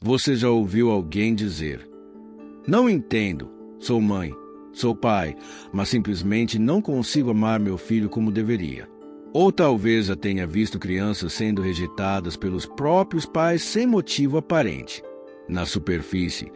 Você já ouviu alguém dizer: "Não entendo, sou mãe, sou pai, mas simplesmente não consigo amar meu filho como deveria"? Ou talvez já tenha visto crianças sendo rejeitadas pelos próprios pais sem motivo aparente. Na superfície,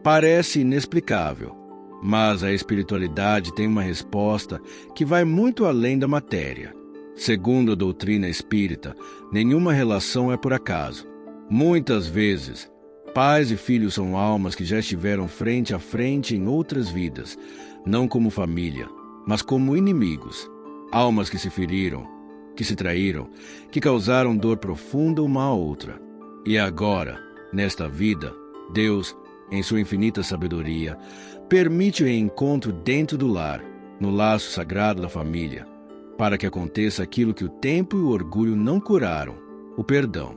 parece inexplicável, mas a espiritualidade tem uma resposta que vai muito além da matéria. Segundo a doutrina espírita, nenhuma relação é por acaso. Muitas vezes, pais e filhos são almas que já estiveram frente a frente em outras vidas, não como família, mas como inimigos. Almas que se feriram, que se traíram, que causaram dor profunda uma à outra. E agora, nesta vida, Deus, em sua infinita sabedoria, permite o reencontro dentro do lar, no laço sagrado da família, para que aconteça aquilo que o tempo e o orgulho não curaram, o perdão.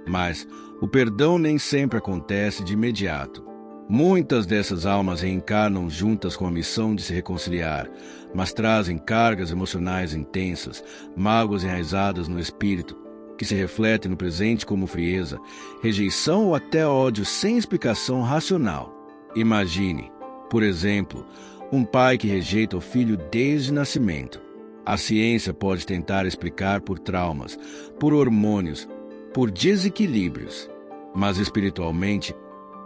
Mas o perdão nem sempre acontece de imediato. Muitas dessas almas reencarnam juntas com a missão de se reconciliar, mas trazem cargas emocionais intensas, mágoas enraizadas no espírito, que se refletem no presente como frieza, rejeição ou até ódio sem explicação racional. Imagine, por exemplo, um pai que rejeita o filho desde o nascimento. A ciência pode tentar explicar por traumas, por hormônios, por desequilíbrios, mas espiritualmente,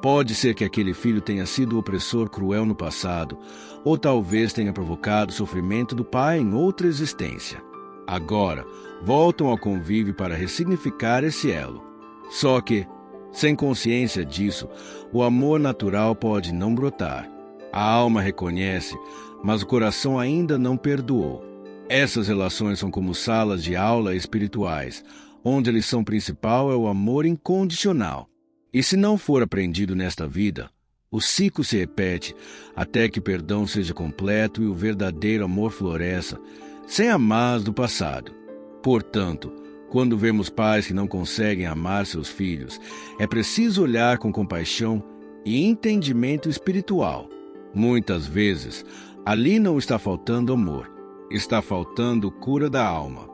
pode ser que aquele filho tenha sido o opressor cruel no passado, ou talvez tenha provocado o sofrimento do pai em outra existência. Agora, voltam ao convívio para ressignificar esse elo. Só que, sem consciência disso, o amor natural pode não brotar. A alma reconhece, mas o coração ainda não perdoou. Essas relações são como salas de aula espirituais, onde a lição principal é o amor incondicional. E se não for aprendido nesta vida, o ciclo se repete até que o perdão seja completo e o verdadeiro amor floresça, sem a más do passado. Portanto, quando vemos pais que não conseguem amar seus filhos, é preciso olhar com compaixão e entendimento espiritual. Muitas vezes, ali não está faltando amor, está faltando cura da alma.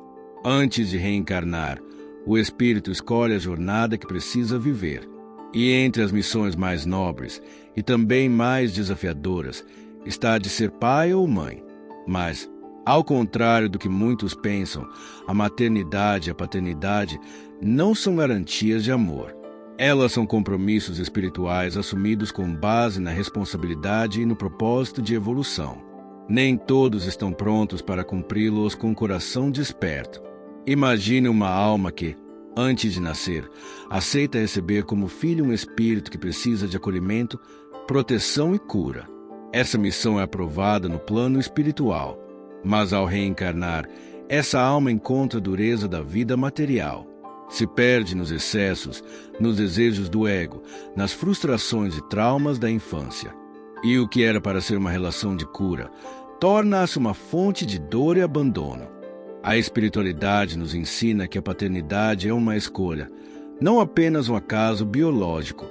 Antes de reencarnar, o espírito escolhe a jornada que precisa viver. E entre as missões mais nobres e também mais desafiadoras está a de ser pai ou mãe. Mas, ao contrário do que muitos pensam, a maternidade e a paternidade não são garantias de amor. Elas são compromissos espirituais assumidos com base na responsabilidade e no propósito de evolução. Nem todos estão prontos para cumpri-los com o coração desperto. Imagine uma alma que, antes de nascer, aceita receber como filho um espírito que precisa de acolhimento, proteção e cura. Essa missão é aprovada no plano espiritual, mas ao reencarnar, essa alma encontra a dureza da vida material. Se perde nos excessos, nos desejos do ego, nas frustrações e traumas da infância. E o que era para ser uma relação de cura, torna-se uma fonte de dor e abandono. A espiritualidade nos ensina que a paternidade é uma escolha, não apenas um acaso biológico.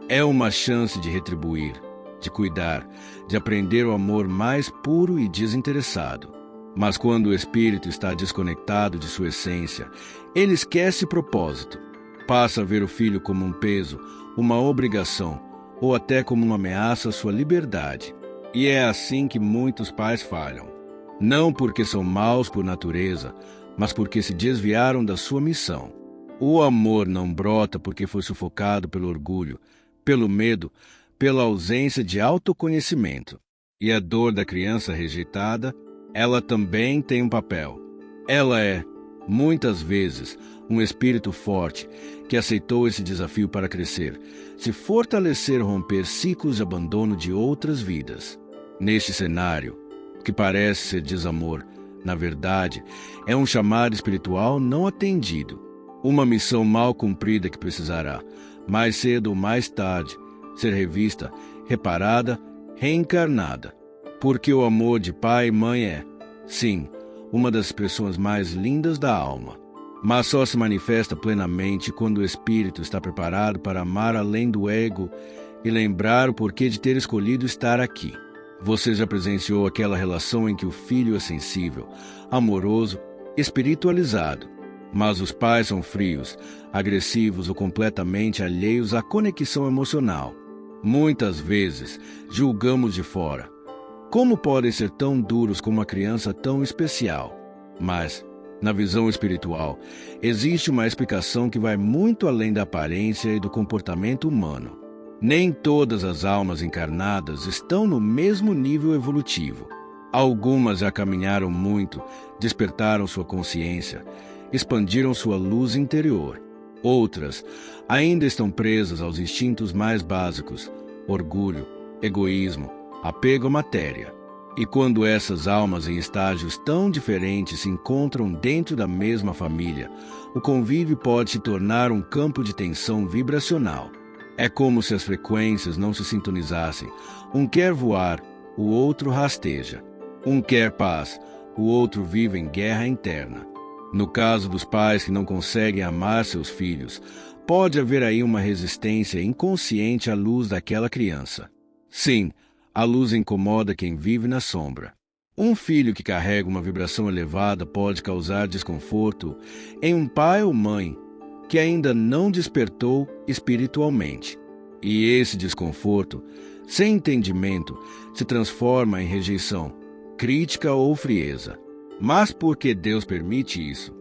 É uma chance de retribuir, de cuidar, de aprender o amor mais puro e desinteressado. Mas quando o espírito está desconectado de sua essência, ele esquece o propósito. Passa a ver o filho como um peso, uma obrigação, ou até como uma ameaça à sua liberdade. E é assim que muitos pais falham. Não porque são maus por natureza, mas porque se desviaram da sua missão. O amor não brota porque foi sufocado pelo orgulho, pelo medo, pela ausência de autoconhecimento. E a dor da criança rejeitada, ela também tem um papel. Ela é, muitas vezes, um espírito forte que aceitou esse desafio para crescer, se fortalecer e romper ciclos de abandono de outras vidas. Neste cenário, que parece ser desamor, na verdade, é um chamado espiritual não atendido. Uma missão mal cumprida que precisará, mais cedo ou mais tarde, ser revista, reparada, reencarnada. Porque o amor de pai e mãe é, sim, uma das expressões mais lindas da alma. Mas só se manifesta plenamente quando o espírito está preparado para amar além do ego e lembrar o porquê de ter escolhido estar aqui. Você já presenciou aquela relação em que o filho é sensível, amoroso, espiritualizado. Mas os pais são frios, agressivos ou completamente alheios à conexão emocional. Muitas vezes, julgamos de fora. Como podem ser tão duros com uma criança tão especial? Mas, na visão espiritual, existe uma explicação que vai muito além da aparência e do comportamento humano. Nem todas as almas encarnadas estão no mesmo nível evolutivo. Algumas já caminharam muito, despertaram sua consciência, expandiram sua luz interior. Outras ainda estão presas aos instintos mais básicos: orgulho, egoísmo, apego à matéria. E quando essas almas em estágios tão diferentes se encontram dentro da mesma família, o convívio pode se tornar um campo de tensão vibracional. É como se as frequências não se sintonizassem. Um quer voar, o outro rasteja. Um quer paz, o outro vive em guerra interna. No caso dos pais que não conseguem amar seus filhos, pode haver aí uma resistência inconsciente à luz daquela criança. Sim, a luz incomoda quem vive na sombra. Um filho que carrega uma vibração elevada pode causar desconforto em um pai ou mãe que ainda não despertou espiritualmente. E esse desconforto, sem entendimento, se transforma em rejeição, crítica ou frieza. Mas por que Deus permite isso?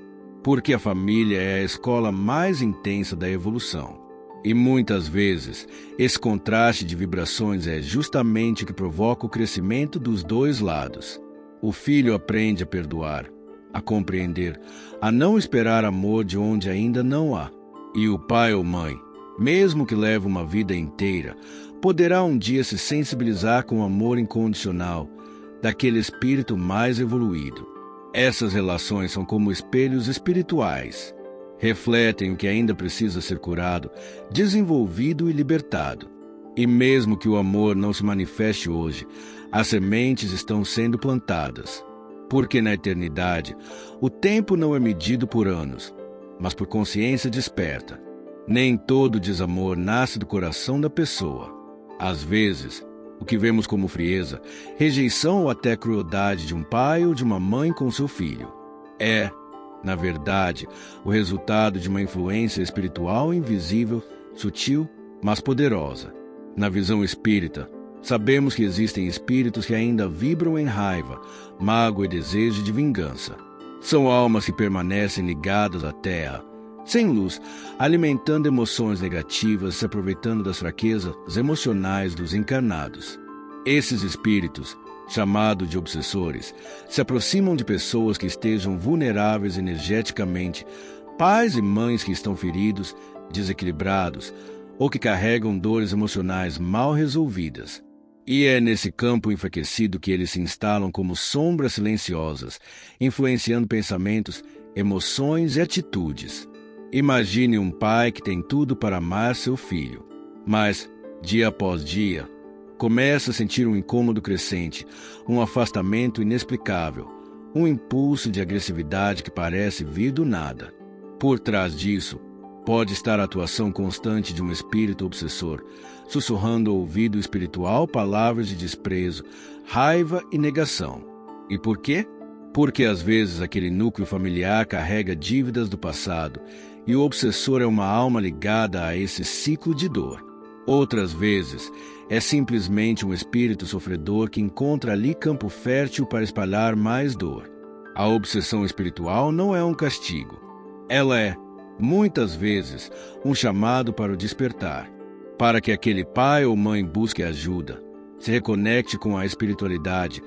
Porque a família é a escola mais intensa da evolução. E muitas vezes, esse contraste de vibrações é justamente o que provoca o crescimento dos dois lados. O filho aprende a perdoar, a compreender, a não esperar amor de onde ainda não há. E o pai ou mãe, mesmo que leve uma vida inteira, poderá um dia se sensibilizar com o amor incondicional daquele espírito mais evoluído. Essas relações são como espelhos espirituais. Refletem o que ainda precisa ser curado, desenvolvido e libertado. E mesmo que o amor não se manifeste hoje, as sementes estão sendo plantadas. Porque na eternidade, o tempo não é medido por anos, mas por consciência desperta. Nem todo desamor nasce do coração da pessoa. Às vezes, o que vemos como frieza, rejeição ou até crueldade de um pai ou de uma mãe com seu filho é, na verdade, o resultado de uma influência espiritual invisível, sutil, mas poderosa. Na visão espírita, sabemos que existem espíritos que ainda vibram em raiva, mágoa e desejo de vingança. São almas que permanecem ligadas à terra, sem luz, alimentando emoções negativas, se aproveitando das fraquezas emocionais dos encarnados. Esses espíritos, chamados de obsessores, se aproximam de pessoas que estejam vulneráveis energeticamente, pais e mães que estão feridos, desequilibrados, ou que carregam dores emocionais mal resolvidas. E é nesse campo enfraquecido que eles se instalam como sombras silenciosas, influenciando pensamentos, emoções e atitudes. Imagine um pai que tem tudo para amar seu filho, mas, dia após dia, começa a sentir um incômodo crescente, um afastamento inexplicável, um impulso de agressividade que parece vir do nada. Por trás disso, pode estar a atuação constante de um espírito obsessor, sussurrando ao ouvido espiritual palavras de desprezo, raiva e negação. E por quê? Porque às vezes aquele núcleo familiar carrega dívidas do passado e o obsessor é uma alma ligada a esse ciclo de dor. Outras vezes, é simplesmente um espírito sofredor que encontra ali campo fértil para espalhar mais dor. A obsessão espiritual não é um castigo. Ela é, muitas vezes, um chamado para o despertar, para que aquele pai ou mãe busque ajuda, se reconecte com a espiritualidade,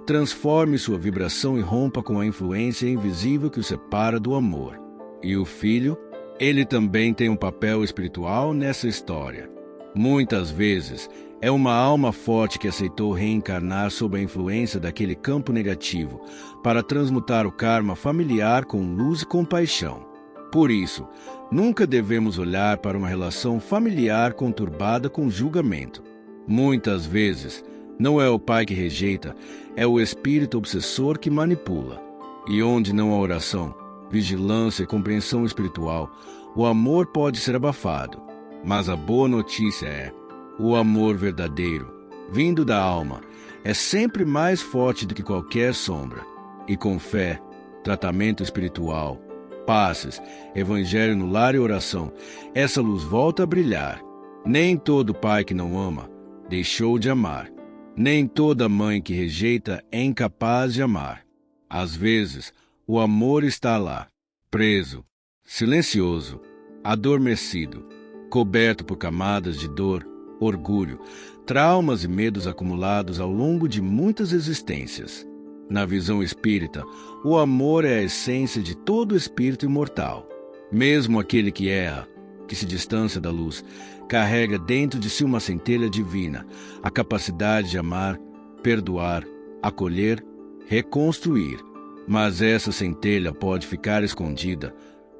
transforme sua vibração e rompa com a influência invisível que o separa do amor. E o filho, ele também tem um papel espiritual nessa história. Muitas vezes, é uma alma forte que aceitou reencarnar sob a influência daquele campo negativo para transmutar o karma familiar com luz e compaixão. Por isso, nunca devemos olhar para uma relação familiar conturbada com julgamento. Muitas vezes, não é o pai que rejeita, é o espírito obsessor que manipula. E onde não há oração, vigilância e compreensão espiritual, o amor pode ser abafado. Mas a boa notícia é: o amor verdadeiro, vindo da alma, é sempre mais forte do que qualquer sombra. E com fé, tratamento espiritual, passes, evangelho no lar e oração, essa luz volta a brilhar. Nem todo pai que não ama deixou de amar. Nem toda mãe que rejeita é incapaz de amar. Às vezes, o amor está lá, preso, silencioso, adormecido, coberto por camadas de dor, orgulho, traumas e medos acumulados ao longo de muitas existências. Na visão espírita, o amor é a essência de todo espírito imortal. Mesmo aquele que erra, que se distancia da luz, carrega dentro de si uma centelha divina, a capacidade de amar, perdoar, acolher, reconstruir. Mas essa centelha pode ficar escondida,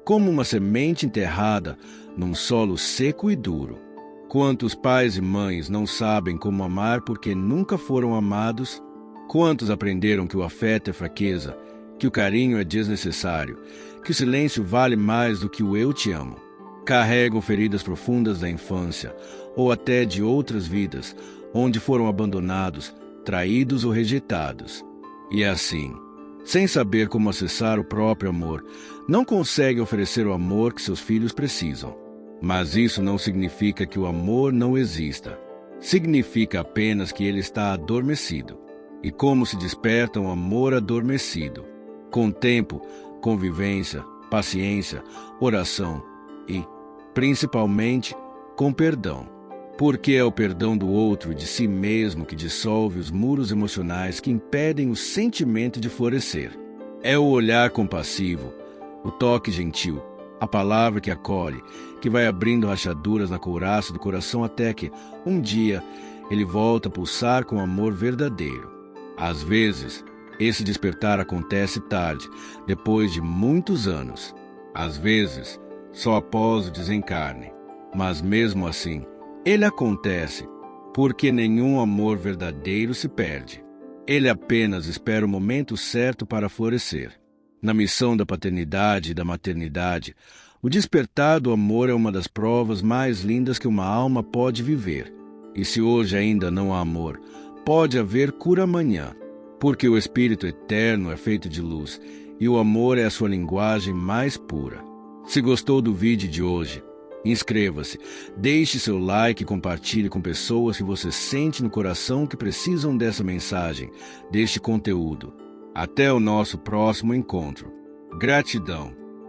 como uma semente enterrada num solo seco e duro. Quantos pais e mães não sabem como amar porque nunca foram amados? Quantos aprenderam que o afeto é fraqueza, que o carinho é desnecessário, que o silêncio vale mais do que o eu te amo? Carregam feridas profundas da infância, ou até de outras vidas, onde foram abandonados, traídos ou rejeitados. E assim, sem saber como acessar o próprio amor, não conseguem oferecer o amor que seus filhos precisam. Mas isso não significa que o amor não exista. Significa apenas que ele está adormecido. E como se desperta um amor adormecido? Com tempo, convivência, paciência, oração e, principalmente, com perdão. Porque é o perdão do outro e de si mesmo que dissolve os muros emocionais que impedem o sentimento de florescer. É o olhar compassivo, o toque gentil, a palavra que acolhe, que vai abrindo rachaduras na couraça do coração até que, um dia, ele volta a pulsar com amor verdadeiro. Às vezes, esse despertar acontece tarde, depois de muitos anos. Às vezes, só após o desencarne. Mas mesmo assim, ele acontece, porque nenhum amor verdadeiro se perde. Ele apenas espera o momento certo para florescer. Na missão da paternidade e da maternidade, o despertar do amor é uma das provas mais lindas que uma alma pode viver. E se hoje ainda não há amor, pode haver cura amanhã, porque o Espírito Eterno é feito de luz e o amor é a sua linguagem mais pura. Se gostou do vídeo de hoje, inscreva-se, deixe seu like e compartilhe com pessoas que você sente no coração que precisam dessa mensagem, deste conteúdo. Até o nosso próximo encontro. Gratidão.